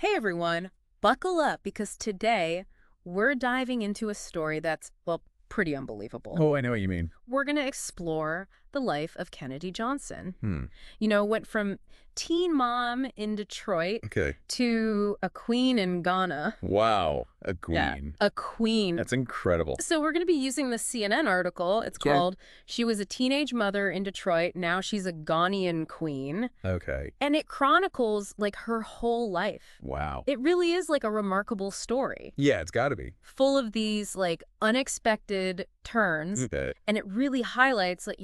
Hey everyone, buckle up because today we're diving into a story that's, well, pretty unbelievable. Oh, I know what you mean. We're going to explore the life of Kennedy Johnson. Hmm. Went from teen mom in Detroit Okay. to a queen in Ghana. Wow. A Yeah, queen. a queen. That's incredible. So we're going to be using the CNN article. It's Yeah. called She Was a Teenage Mother in Detroit. Now She's a Ghanaian Queen. Okay. And it chronicles like her whole life. Wow. It really is like a remarkable story, Yeah, it's got to be. full of these like unexpected turns. Okay. And it really highlights like,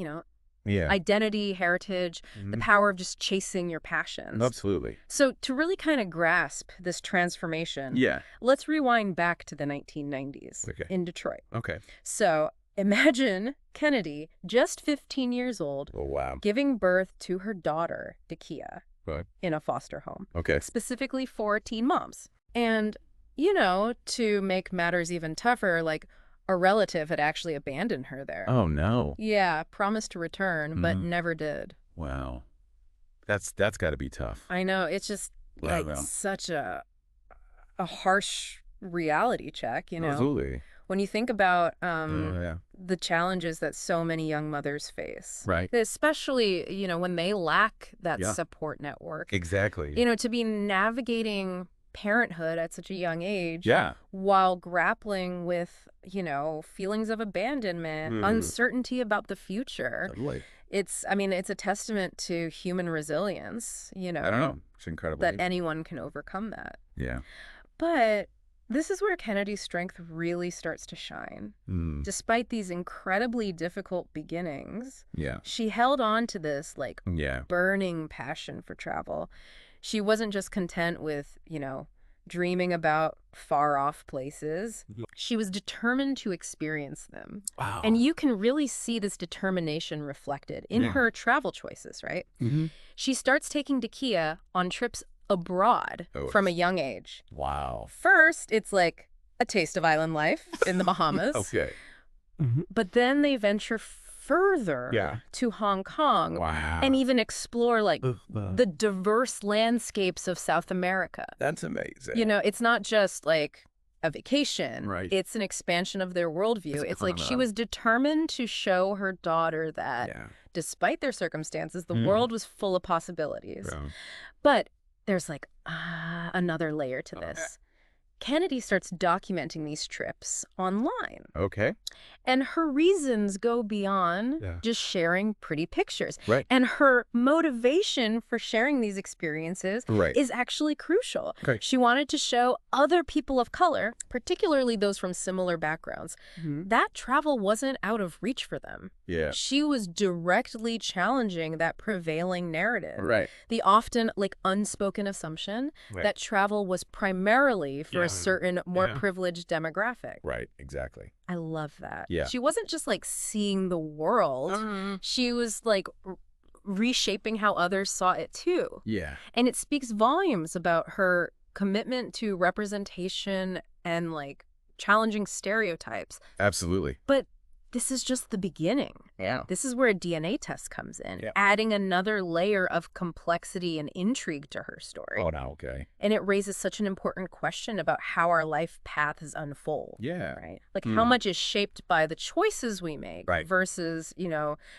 Yeah. identity, heritage, the Mhm. power of just chasing your passions. Absolutely. So to really kind of grasp this transformation, Yeah. let's rewind back to the 1990s Okay. in Detroit. Okay. So imagine Kennedy, just 15 years old, Oh, wow. giving birth to her daughter, Dakia, Right. in a foster home, Okay. specifically for teen moms. And, to make matters even tougher, like a relative had actually abandoned her there. Oh, no. Yeah, promised to return, but Mhm. never did. Wow. That's got to be tough. I know, it's just Wow, like wow. such a harsh reality check, Absolutely. When you think about Yeah. the challenges that so many young mothers face. Right. Especially, when they lack that Yeah. support network. Exactly. To be navigating parenthood at such a young age Yeah. while grappling with, feelings of abandonment, Mhm. uncertainty about the future. Totally. It's a testament to human resilience, I don't know. It's incredible. that anyone can overcome that. Yeah. But this is where Kennedy's strength really starts to shine. Mm. Despite these incredibly difficult beginnings, Yeah. she held on to this like Yeah. burning passion for travel. She wasn't just content with, dreaming about far off places. Mhm. She was determined to experience them. Wow. And you can really see this determination reflected in Yeah. her travel choices, right? Mhm. She starts taking Dakia on trips abroad Oh, from a young age. Wow. First, it's like a taste of island life in the Bahamas. Okay. But then they venture further Yeah. to Hong Kong Wow. and even explore like the diverse landscapes of South America. That's amazing. It's not just like a vacation. Right. It's an expansion of their worldview. It's It's like she phenomenal. was determined to show her daughter that Yeah. despite their circumstances, the Mm. world was full of possibilities. Yeah. But there's like another layer to this. Kennedy starts documenting these trips online. Okay. And her reasons go beyond Yeah. just sharing pretty pictures. Right. And her motivation for sharing these experiences Right. is actually crucial. Okay. She wanted to show other people of color, particularly those from similar backgrounds, that travel wasn't out of reach for them. Yeah. She was directly challenging that prevailing narrative. Right. The often like unspoken assumption Right. that travel was primarily for Yeah. a certain more Yeah. privileged demographic. Right. Exactly. I love that. Yeah. She wasn't just like seeing the world. She was like reshaping how others saw it too. Yeah. And it speaks volumes about her commitment to representation and like challenging stereotypes. Absolutely. But this is just the beginning. Yeah. This is where a DNA test comes in, Yeah. adding another layer of complexity and intrigue to her story. Oh, no. Okay. And it raises such an important question about how our life paths unfold. Yeah. Right? Like how much is shaped by the choices we make Right. versus,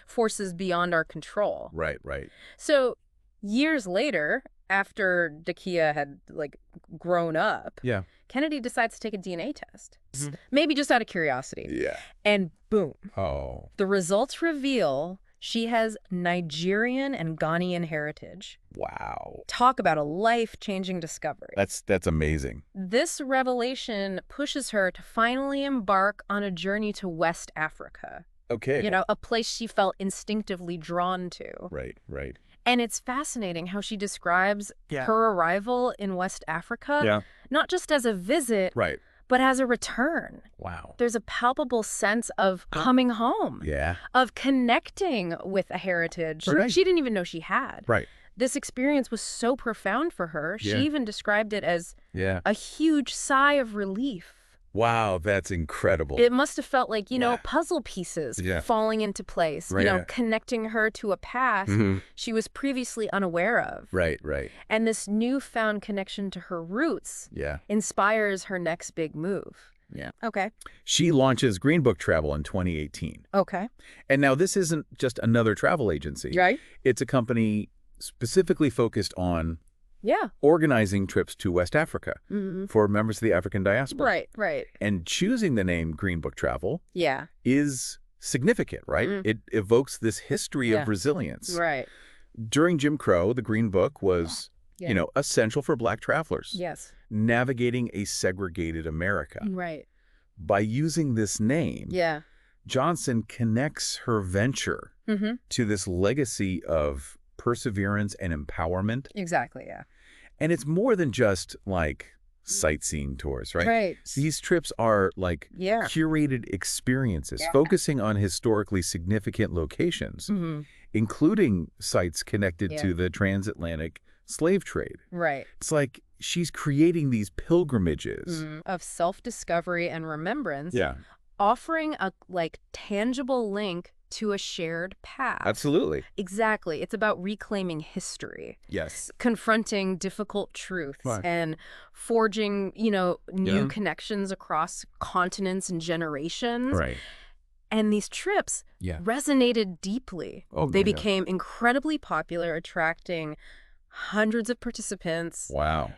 forces beyond our control. Right. Right. So years later, after Dakia had like grown up, Yeah. Kennedy decides to take a DNA test. Mhm. Maybe just out of curiosity. Yeah. And boom, Oh. the results reveal she has Nigerian and Ghanaian heritage. Wow. Talk about a life-changing discovery. That's amazing. This revelation pushes her to finally embark on a journey to West Africa, Okay. a place she felt instinctively drawn to. Right. Right. And it's fascinating how she describes Yeah. her arrival in West Africa, Yeah. not just as a visit, Right. but as a return. Wow. There's a palpable sense of coming home, Yeah. of connecting with a heritage Right. she didn't even know she had. Right. This experience was so profound for her, Yeah. she even described it as Yeah. a huge sigh of relief. Wow, that's incredible. It must have felt like, Yeah. puzzle pieces Yeah. falling into place, Right. Yeah. connecting her to a past she was previously unaware of. Right, right. And this newfound connection to her roots Yeah. inspires her next big move. Yeah. Okay. She launches Green Book Travel in 2018. Okay. And now this isn't just another travel agency. Right? It's a company specifically focused on Yeah. organizing trips to West Africa Mm-hmm. for members of the African diaspora. Right, right. And choosing the name Green Book Travel Yeah. is significant, right? Mm. It evokes this history Yeah. of resilience. Right. During Jim Crow, the Green Book was, Yeah. essential for Black travelers, Yes. navigating a segregated America. Right. By using this name, Yeah. Johnson connects her venture Mm-hmm. to this legacy of perseverance and empowerment. Exactly, yeah. And it's more than just like sightseeing tours, right? Right. These trips are like Yeah. curated experiences Yeah. focusing on historically significant locations, Mm-hmm. including sites connected Yeah. to the transatlantic slave trade. Right. It's like she's creating these pilgrimages. Of self-discovery and remembrance, Yeah, offering a tangible link to a shared past. absolutely. Exactly. It's about reclaiming history, Yes. confronting difficult truths, Right. and forging, new Yeah. connections across continents and generations. Right. And these trips Yeah. resonated deeply. Oh, They yeah. became incredibly popular, attracting hundreds of participants, Wow.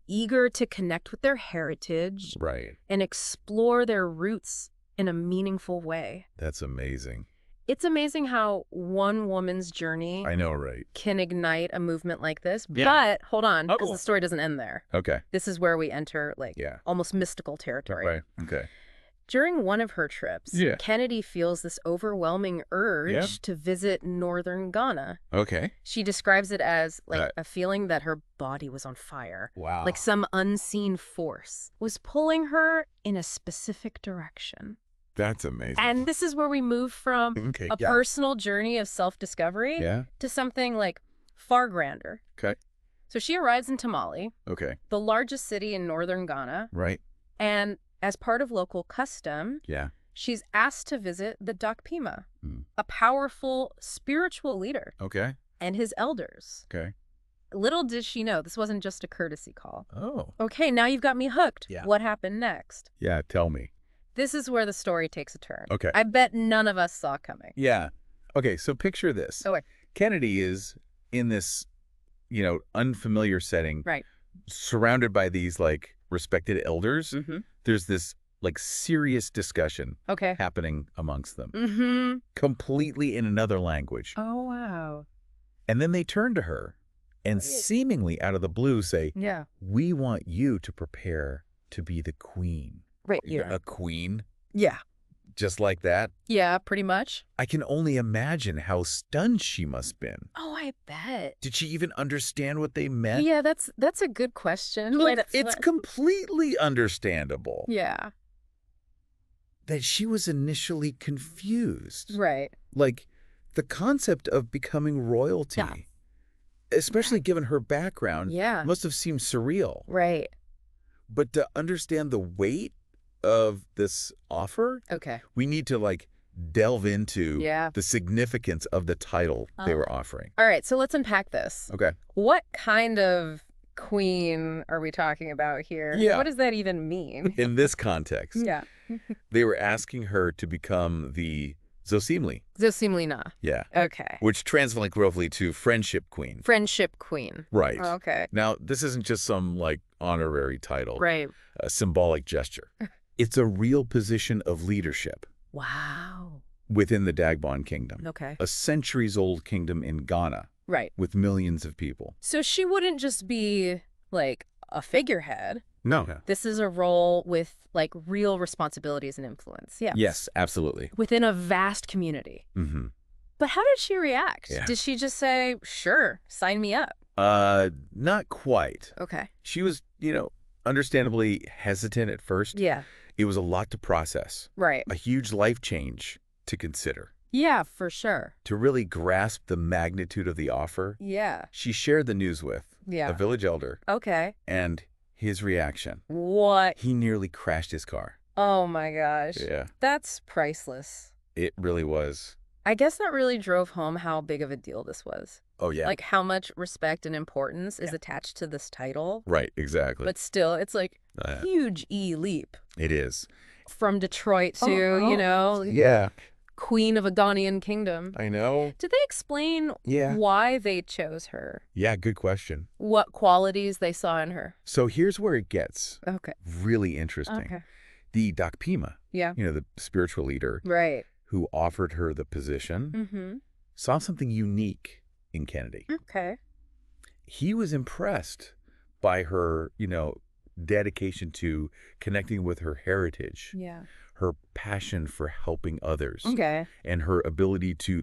eager to connect with their heritage Right. and explore their roots in a meaningful way. That's amazing. It's amazing how one woman's journey I know, right? can ignite a movement like this. Yeah. But hold on, because Oh. the story doesn't end there. Okay. This is where we enter Yeah. almost mystical territory. Right. Okay. During one of her trips, Yeah. Kennedy feels this overwhelming urge Yeah. to visit northern Ghana. Okay. She describes it as Right. a feeling that her body was on fire. Wow. Like some unseen force was pulling her in a specific direction. That's amazing. And this is where we move from okay. a Yeah. personal journey of self-discovery Yeah. to something far grander. Okay. So she arrives in Tamale, Okay. the largest city in northern Ghana, Right. and as part of local custom, Yeah. she's asked to visit the Dakpima, Mm. a powerful spiritual leader, Okay. and his elders. Okay. Little did she know this wasn't just a courtesy call. Oh. Okay, now you've got me hooked. Yeah. What happened next? Yeah. Tell me. This is where the story takes a turn. Okay. I bet none of us saw coming. Yeah. Okay. So picture this. Oh, wait. Kennedy is in this, unfamiliar setting, Right. surrounded by these respected elders. Mm-hmm. There's this serious discussion Okay. happening amongst them, Mm-hmm. completely in another language. Oh, wow. And then they turn to her and seemingly out of the blue say, Yeah. "We want you to prepare to be the queen." Right. A queen? Yeah. Just like that? Yeah, pretty much. I can only imagine how stunned she must have been. Oh, I bet. Did she even understand what they meant? Yeah, that's a good question. It's completely understandable Yeah. that she was initially confused. Right. The concept of becoming royalty, Yeah. especially given her background, Yeah. must have seemed surreal. Right. But to understand the weight of this offer, Okay. we need to delve into Yeah. the significance of the title they were offering. All right, so let's unpack this. Okay. What kind of queen are we talking about here? Yeah. What does that even mean? In this context, Yeah. they were asking her to become the Zosimli. Zosimlina. Yeah. Okay. Which translates roughly to friendship queen. Friendship queen. Right. Okay. Now, this isn't just some honorary title, Right. a symbolic gesture. It's a real position of leadership Wow. within the Dagbon Kingdom, Okay. a centuries-old kingdom in Ghana Right. with millions of people. So she wouldn't just be a figurehead. No. This is a role with real responsibilities and influence. Yeah. Yes, absolutely. Within a vast community. Mm-hmm. But how did she react? Yeah. Did she just say, "Sure, sign me up"? Not quite. Okay. She was, understandably hesitant at first. Yeah. It was a lot to process, Right. a huge life change to consider. Yeah, for sure. To really grasp the magnitude of the offer, Yeah. she shared the news with Yeah. a village elder, Okay. and his reaction. What? He nearly crashed his car. Oh my gosh. Yeah, That's priceless. it really was. I guess that really drove home how big of a deal this was. Oh, yeah. Like how much respect and importance is Yeah. attached to this title. Right, exactly. But still, it's like Uh, huge leap it is. from Detroit to, Yeah, Queen of a Ghanaian kingdom. I know. Did they explain Yeah. why they chose her? Yeah, good question. What qualities they saw in her? So here's where it gets Okay. really interesting. Okay. The Dakpima, Yeah. the spiritual leader Right. who offered her the position, Mm-hmm. saw something unique in Kennedy. Okay. He was impressed by her, dedication to connecting with her heritage, Yeah. her passion for helping others, Okay. and her ability to,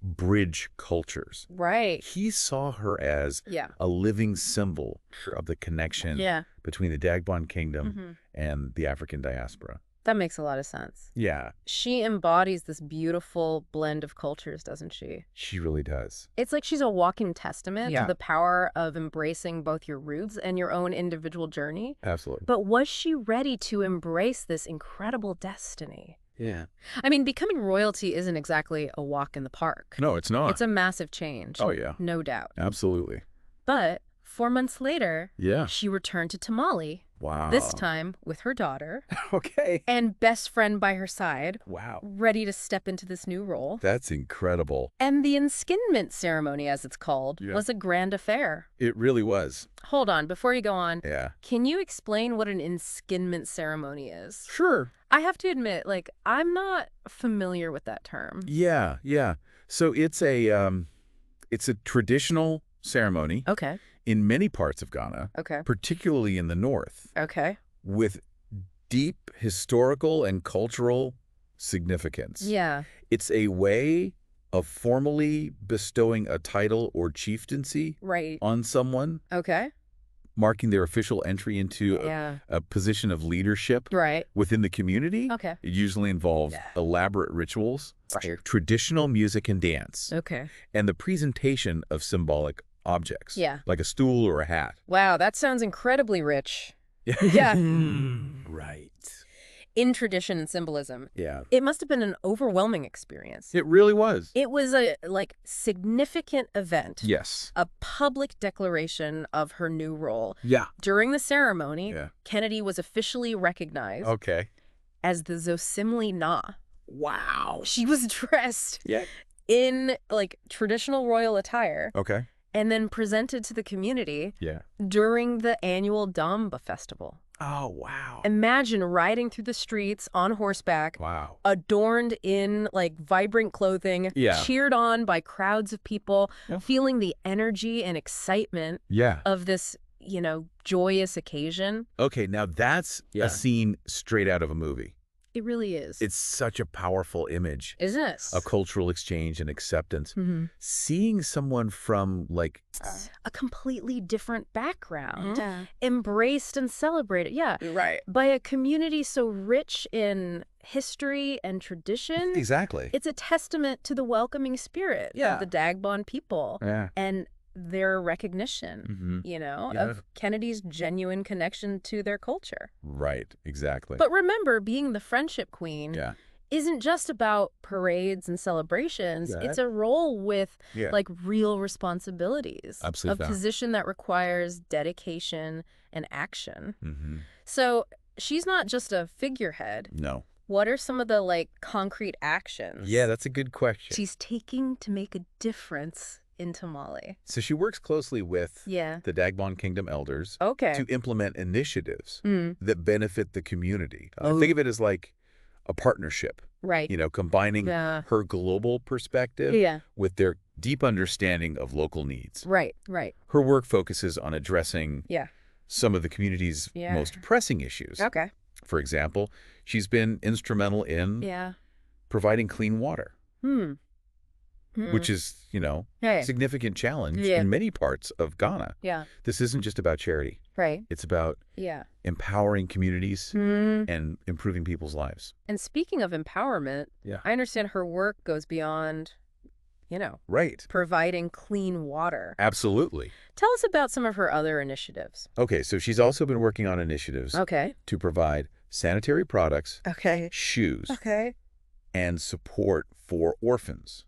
bridge cultures. Right. He saw her as Yeah. a living symbol of the connection Yeah. between the Dagbon Kingdom Mm-hmm. and the African diaspora. That makes a lot of sense. Yeah, She embodies this beautiful blend of cultures, doesn't she? she really does. It's like she's a walking testament Yeah. to the power of embracing both your roots and your own individual journey. Absolutely. But was she ready to embrace this incredible destiny? Yeah. I mean, becoming royalty isn't exactly a walk in the park. No, it's not. It's a massive change. Oh, yeah. No doubt. Absolutely. But 4 months later, Yeah. she returned to Tamale, Wow. this time with her daughter Okay. and best friend by her side, Wow. ready to step into this new role. That's incredible. And the enskinment ceremony, as it's called, Yeah. was a grand affair. It really was. Hold on, before you go on, Yeah. can you explain what an enskinment ceremony is? Sure. I have to admit, I'm not familiar with that term. Yeah. Yeah. So it's a traditional ceremony Okay, in many parts of Ghana, okay, particularly in the north, okay. with deep historical and cultural significance. Yeah, It's a way of formally bestowing a title or chieftaincy right. on someone, Okay, marking their official entry into yeah, a position of leadership right. within the community. Okay, It usually involves Yeah. elaborate rituals, Right. traditional music and dance, okay. and the presentation of symbolic objects, Yeah. like a stool or a hat. Wow, that sounds incredibly rich. Yeah. Right. In tradition and symbolism. Yeah. It must have been an overwhelming experience. It really was. It was a, significant event. Yes. A public declaration of her new role. Yeah. During the ceremony, Yeah. Kennedy was officially recognized Okay. as the Zosimli Na. Wow. She was dressed Yeah. in, traditional royal attire Okay. and then presented to the community Yeah. during the annual Damba Festival. Oh, wow. Imagine riding through the streets on horseback, Wow. adorned in vibrant clothing, Yeah. cheered on by crowds of people, Yeah. feeling the energy and excitement Yeah. of this, joyous occasion. Okay, now that's Yeah. a scene straight out of a movie. It really is. It's such a powerful image Isn't it? of cultural exchange and acceptance. Mhm. Seeing someone from A completely different background, Mm-hmm. embraced and celebrated. Yeah. right. By a community so rich in history and tradition. Exactly. It's a testament to the welcoming spirit Yeah. of the Dagbon people Yeah. and their recognition, Mm-hmm. Yeah. of Kennedy's genuine connection to their culture. Right. Exactly. But remember, being the friendship queen yeah. isn't just about parades and celebrations. Yeah. It's a role with Yeah. real responsibilities. Absolutely. A position that requires dedication and action. Mm-hmm. So she's not just a figurehead. No. What are some of the concrete actions Yeah, that's a good question. she's taking to make a difference in Tamale? So she works closely with Yeah. the Dagbon Kingdom elders Okay. to implement initiatives Mm, that benefit the community. Oh. Think of it as like a partnership, right. combining Yeah. her global perspective Yeah. with their deep understanding of local needs. Right. Right. Her work focuses on addressing Yeah. some of the community's Yeah. most pressing issues. Okay. For example, she's been instrumental in Yeah. providing clean water, Hmm. which is, Hey. a significant challenge Yeah. in many parts of Ghana. Yeah. This isn't just about charity. Right. It's about Yeah. empowering communities Hmm. and improving people's lives. And speaking of empowerment, Yeah. I understand her work goes beyond, Right. providing clean water. Absolutely. Tell us about some of her other initiatives. Okay, so she's also been working on initiatives Okay. to provide sanitary products, Okay. shoes, Okay. and support for orphans.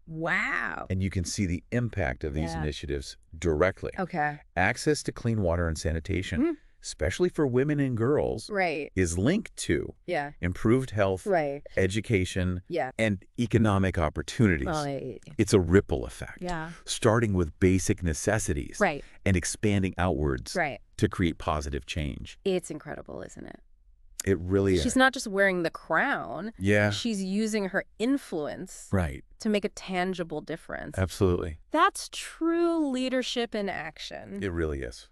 Wow. And you can see the impact of these Yeah. initiatives directly. Okay. Access to clean water and sanitation, Mhm. especially for women and girls, Right. is linked to Yeah. improved health, Right. education, Yeah. and economic opportunities. Right. It's a ripple effect, Yeah. starting with basic necessities Right. and expanding outwards Right. to create positive change. It's incredible, isn't it? It really is. She's not just wearing the crown. Yeah. She's using her influence Right. to make a tangible difference. Absolutely. That's true leadership in action. It really is.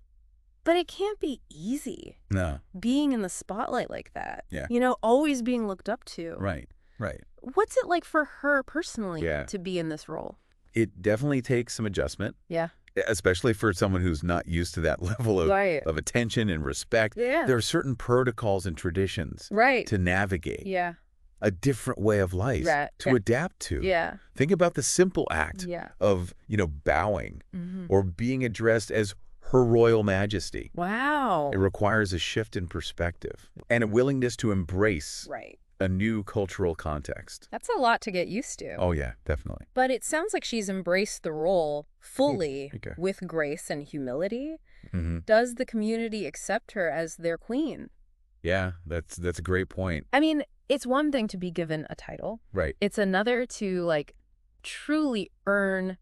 But it can't be easy No. being in the spotlight like that. Yeah. Always being looked up to. Right. Right. What's it like for her personally Yeah. to be in this role? It definitely takes some adjustment, Yeah. especially for someone who's not used to that level Right. of attention and respect. Yeah. There are certain protocols and traditions Right. to navigate Yeah. a different way of life Right. to adapt to. Yeah. Think about the simple act Yeah. of, bowing Mhm. or being addressed as Her Royal Majesty. Wow. It requires a shift in perspective and a willingness to embrace Right. a new cultural context. That's a lot to get used to. Oh, yeah, definitely. But it sounds like she's embraced the role fully Okay. with grace and humility. Hmm. Does the community accept her as their queen? Yeah, that's a great point. I mean, it's one thing to be given a title. Right. It's another to, truly earn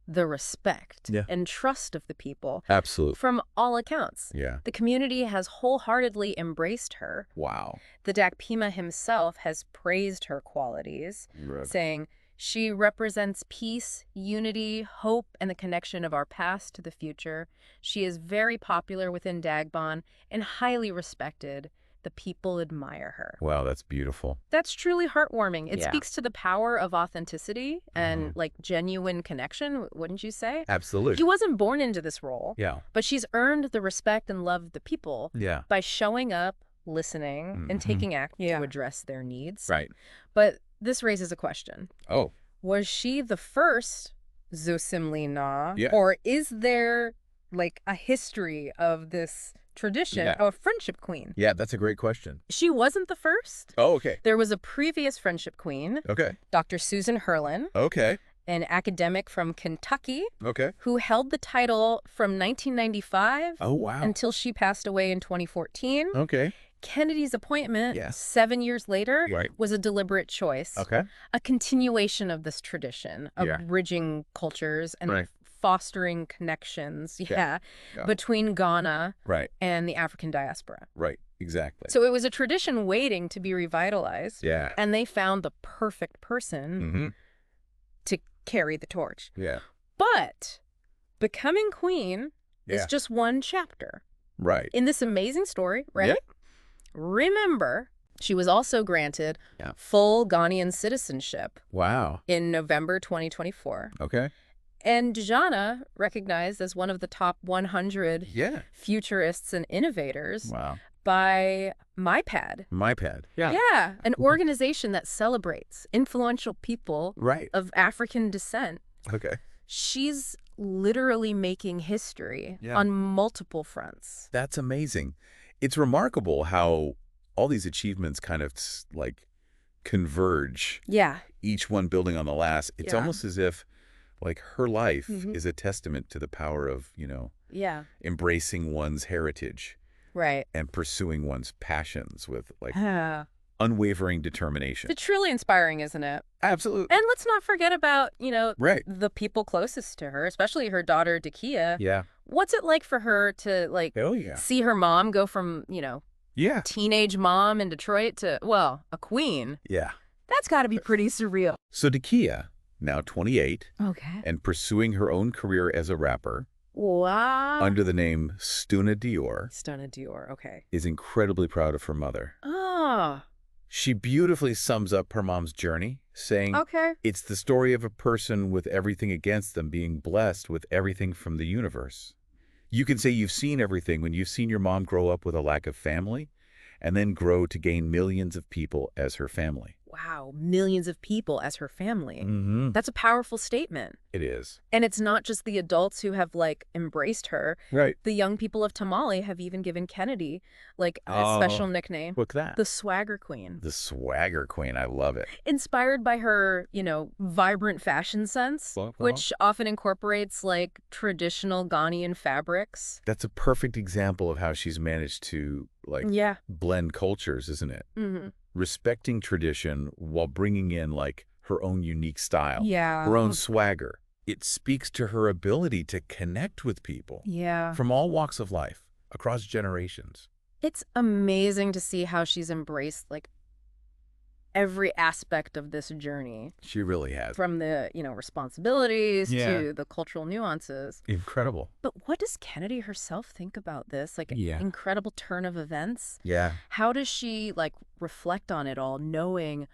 the respect Yeah. and trust of the people. Absolutely. From all accounts, Yeah. the community has wholeheartedly embraced her. Wow. The Dakpima himself has praised her qualities, saying, "She represents peace, unity, hope, and the connection of our past to the future. She is very popular within Dagbon and highly respected. The people admire her." Wow, that's beautiful. That's truly heartwarming. It Yeah. speaks to the power of authenticity and genuine connection, wouldn't you say? Absolutely. She wasn't born into this role, Yeah. but she's earned the respect and love of the people Yeah. by showing up, listening, and Mhm. taking action to address their needs. Right. But this raises a question. Oh. Was she the first Zosimli Na? Yeah. Or is there a history of this tradition Yeah. of friendship queen? Yeah, that's a great question. She wasn't the first. Oh, okay. There was a previous friendship queen, Okay. Dr. Susan Herlin, Okay. an academic from Kentucky, Okay. who held the title from 1995 Oh, wow. until she passed away in 2014. Okay. Kennedy's appointment, Yeah. 7 years later, Right. was a deliberate choice. Okay. A continuation of this tradition of Yeah. bridging cultures and Right. fostering connections Yeah. between Ghana Right. and the African diaspora. Right. Exactly. So it was a tradition waiting to be revitalized. Yeah. And they found the perfect person Mm-hmm. to carry the torch. Yeah. But becoming queen is Yeah. just one chapter Right. in this amazing story, right? Yeah. Remember, she was also granted Yeah. full Ghanaian citizenship Wow. in November 2024. Okay. And Djana, recognized as one of the top 100 Yeah. futurists and innovators Wow. by MyPad. MyPad. Yeah, an organization that celebrates influential people Right. of African descent. Okay. She's literally making history Yeah. on multiple fronts. That's amazing. It's remarkable how all these achievements kind of converge, Yeah. each one building on the last. It's Yeah. almost as if her life Mhm. is a testament to the power of, Yeah. embracing one's heritage Right. and pursuing one's passions with Yeah. unwavering determination. It's truly inspiring, isn't it? Absolutely. And let's not forget about, Right. the people closest to her, especially her daughter, Dakia. Yeah. What's it like for her to, Oh, yeah. see her mom go from, Yeah. teenage mom in Detroit to, a queen? Yeah. That's got to be pretty surreal. So Dakia, now 28, Okay. and pursuing her own career as a rapper Wow. under the name Stuna Dior, Stunna Dior. Okay. is incredibly proud of her mother. Oh. She beautifully sums up her mom's journey, saying, Okay. it's the story of a person with everything against them being blessed with everything from the universe. You can say you've seen everything when you've seen your mom grow up with a lack of family and then grow to gain millions of people as her family. wow, millions of people as her family. Mm-hmm. That's a powerful statement. It is. And it's not just the adults who have, like, embraced her. Right. The young people of Tamale have even given Kennedy, like, a Oh, special nickname. what's that? The Swagger Queen. The Swagger Queen. I love it. Inspired by her, vibrant fashion sense, which often incorporates, like, traditional Ghanaian fabrics. That's a perfect example of how she's managed to, like, Yeah. blend cultures, isn't it? Mm-hmm. Respecting tradition while bringing in, like, her own unique style. Yeah. Her own swagger. It speaks to her ability to connect with people. Yeah. From all walks of life, across generations. It's amazing to see how she's embraced, like, every aspect of this journey. She really has. From the, responsibilities Yeah. to the cultural nuances. Incredible. But what does Kennedy herself think about this? Like, Yeah. incredible turn of events? Yeah. How does she, like, reflect on it all, knowing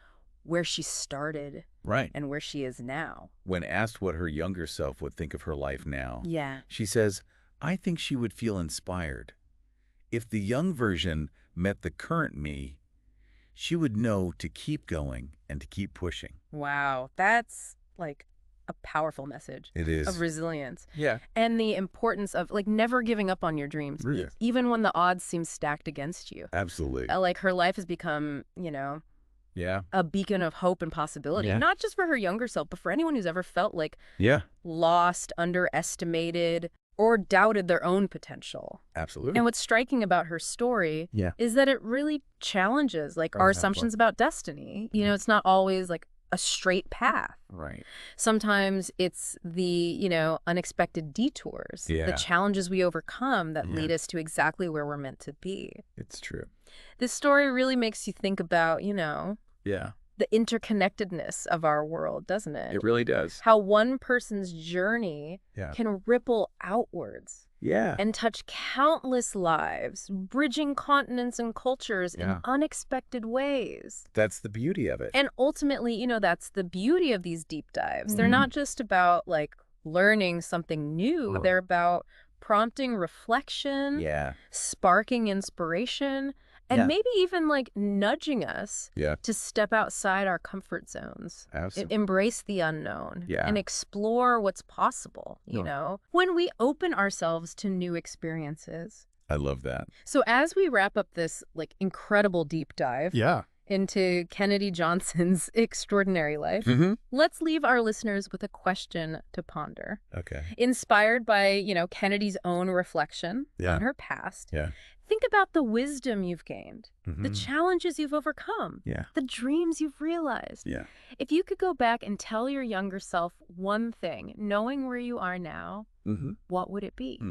where she started Right. and where she is now? When asked what her younger self would think of her life now, Yeah. she says, I think she would feel inspired. If the young version met the current me, she would know to keep going and to keep pushing. Wow. That's, like, a powerful message. It is. Of resilience. Yeah. And the importance of, like, never giving up on your dreams, Yeah. even when the odds seem stacked against you. Absolutely. Like, her life has become, Yeah. a beacon of hope and possibility, Yeah. not just for her younger self, but for anyone who's ever felt, like, Yeah. lost, underestimated, or doubted their own potential. Absolutely. And what's striking about her story Yeah. is that it really challenges, like, our assumptions about destiny. It's not always, like, a straight path. Right. Sometimes it's the, unexpected detours, the Yeah. challenges we overcome that Yeah. lead us to exactly where we're meant to be. It's true. This story really makes you think about, Yeah. the interconnectedness of our world, doesn't it? It really does. How one person's journey Yeah. can ripple outwards Yeah. and touch countless lives, bridging continents and cultures Yeah. in unexpected ways. That's the beauty of it. And ultimately, that's the beauty of these deep dives. They're Mhm. not just about, like, learning something new. Ugh. They're about prompting reflection, Yeah. sparking inspiration, and Yeah. maybe even, like, nudging us Yeah. to step outside our comfort zones. Absolutely. Embrace the unknown. Yeah. And explore what's possible, No. when we open ourselves to new experiences. I love that. So as we wrap up this, like, incredible deep dive Yeah. into Kennedy Johnson's extraordinary life, Mm-hmm. let's leave our listeners with a question to ponder. Okay. Inspired by, Kennedy's own reflection Yeah. on her past, Yeah. think about the wisdom you've gained, the Mhm. challenges you've overcome, Yeah. the dreams you've realized. Yeah. If you could go back and tell your younger self one thing, knowing where you are now, Mm-hmm. what would it be?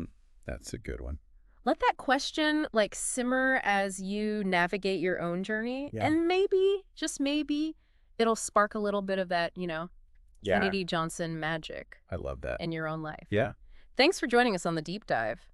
That's a good one. Let that question, like, simmer as you navigate your own journey. Yeah. And maybe, just maybe, it'll spark a little bit of that, Kennedy Johnson magic I love that. in your own life. Yeah. Thanks for joining us on The Deep Dive.